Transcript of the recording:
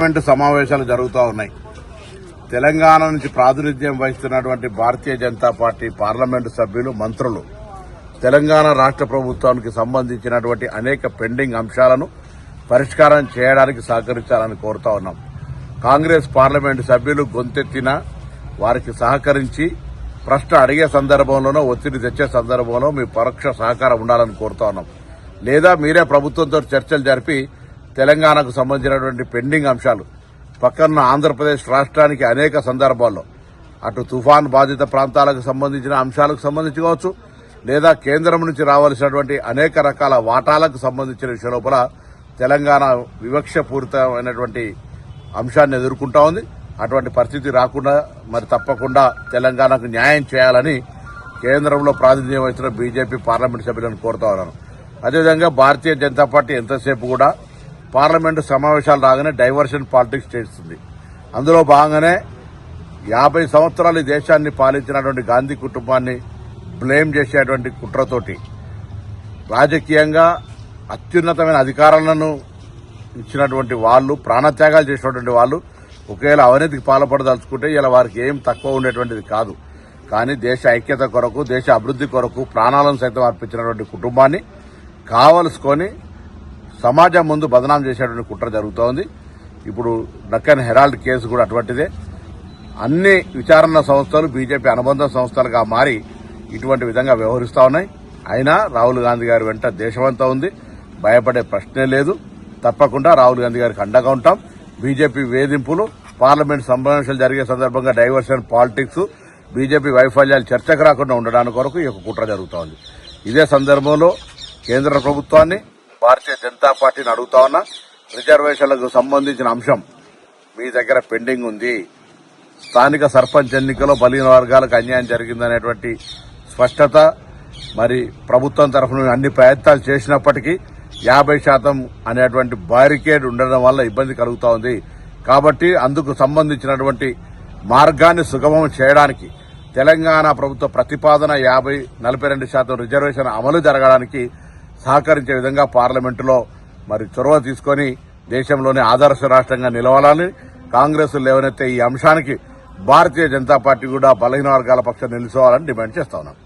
Parliament సమావేశాలు జరుగుతూ ఉన్నాయి. తెలంగాణ నుంచి ప్రాతినిధ్యం వహిస్తున్నటువంటి భారతీయ జనతా పార్టీ పార్లమెంటు సభ్యులు, మంత్రులు తెలంగాణ రాష్ట్ర ప్రభుత్వానికి సంబంధించినటువంటి అనేక పెండింగ్ అంశాలను పరిష్కారం చేయడానికి సహకరించాలని కోరుతా ఉన్నాం. కాంగ్రెస్ పార్లమెంటు సభ్యులు గొంతెత్తిన వారికి సహకరించి ప్రశ్న అడిగే సందర్భంలోనో ఒత్తిడి తెచ్చే సందర్భంలో మీ పరోక్ష సహకారం ఉండాలని కోరుతా ఉన్నాం. లేదా మీరే ప్రభుత్వంతో చర్చలు జరిపి తెలంగాణకు సంబంధించినటువంటి పెండింగ్ అంశాలు పక్కన ఆంధ్రప్రదేశ్ రాష్ట్రానికి అనేక సందర్భాల్లో అటు తుఫాన్ బాధిత ప్రాంతాలకు సంబంధించిన అంశాలకు సంబంధించి కావచ్చు, లేదా కేంద్రం నుంచి రావాల్సినటువంటి అనేక రకాల వాటాలకు సంబంధించిన విషయం లోపల తెలంగాణ వివక్షపూరితమైనటువంటి అంశాన్ని ఎదుర్కొంటా ఉంది. అటువంటి పరిస్థితి రాకుండా మరి తప్పకుండా తెలంగాణకు న్యాయం చేయాలని కేంద్రంలో ప్రాతినిధ్యం వహిస్తున్న బీజేపీ పార్లమెంటు సభ్యులను కోరుతా ఉన్నాను. అదేవిధంగా భారతీయ జనతా పార్టీ ఎంతసేపు కూడా పార్లమెంటు సమావేశాలు రాగానే డైవర్షన్ పాలిటిక్స్ చేస్తుంది. అందులో భాగంగానే 50 సంవత్సరాలు ఈ దేశాన్ని పాలించినటువంటి గాంధీ కుటుంబాన్ని బ్లేమ్ చేసేటువంటి కుట్రతోటి రాజకీయంగా అత్యున్నతమైన అధికారాలను ఇచ్చినటువంటి వాళ్ళు, ప్రాణత్యాగాలు చేసినటువంటి వాళ్ళు ఒకవేళ అవినీతికి పాల్పడదలుచుకుంటే ఇలా వారికి ఏం తక్కువ ఉండేటువంటిది కాదు. కానీ దేశ ఐక్యత కొరకు, దేశ అభివృద్ది కొరకు ప్రాణాలను సైతం అర్పించినటువంటి కుటుంబాన్ని కావలసుకొని సమాజం ముందు బదనాం చేసేటువంటి కుట్ర జరుగుతోంది. ఇప్పుడు డక్కన్ హెరాల్డ్ కేసు కూడా అటువంటిదే. అన్ని విచారణ సంస్థలు బీజేపీ అనుబంధ సంస్థలుగా మారి ఇటువంటి విధంగా వ్యవహరిస్తా ఉన్నాయి. అయినా రాహుల్ గాంధీ గారి వెంట దేశమంతా ఉంది, భయపడే ప్రశ్నే లేదు. తప్పకుండా రాహుల్ గాంధీ గారికి అండగా ఉంటాం. బీజేపీ వేధింపులు, పార్లమెంట్ సమావేశాలు జరిగే సందర్భంగా డైవర్షన్ పాలిటిక్స్, బీజేపీ వైఫల్యాలు చర్చకు రాకుండా ఉండడానికి కొరకు ఈ కుట్ర జరుగుతోంది. ఇదే సందర్భంలో కేంద్ర ప్రభుత్వాన్ని, భారతీయ జనతా పార్టీని అడుగుతా ఉన్నా, రిజర్వేషన్లకు సంబంధించిన అంశం మీ దగ్గర పెండింగ్ ఉంది. స్థానిక సర్పంచ్ ఎన్నికలో బలహీన వర్గాలకు అన్యాయం జరిగిందనేటువంటి స్పష్టత మరి ప్రభుత్వం తరఫున అన్ని ప్రయత్నాలు చేసినప్పటికీ 50% అనేటువంటి బారికేడ్ ఉండడం వల్ల ఇబ్బంది కలుగుతా ఉంది. కాబట్టి అందుకు సంబంధించినటువంటి మార్గాన్ని సుగమం చేయడానికి తెలంగాణ ప్రభుత్వ ప్రతిపాదన 42% రిజర్వేషన్ అమలు జరగడానికి సహకరించే విధంగా పార్లమెంటులో మరి చొరవ తీసుకుని దేశంలోనే ఆదర్శ రాష్ట్రంగా నిలవాలని కాంగ్రెస్ లేవనెత్తే ఈ అంశానికి భారతీయ జనతా పార్టీ కూడా బలహీన వర్గాల పక్షాన్ని నిలుచోవాలని డిమాండ్ చేస్తా ఉన్నాం.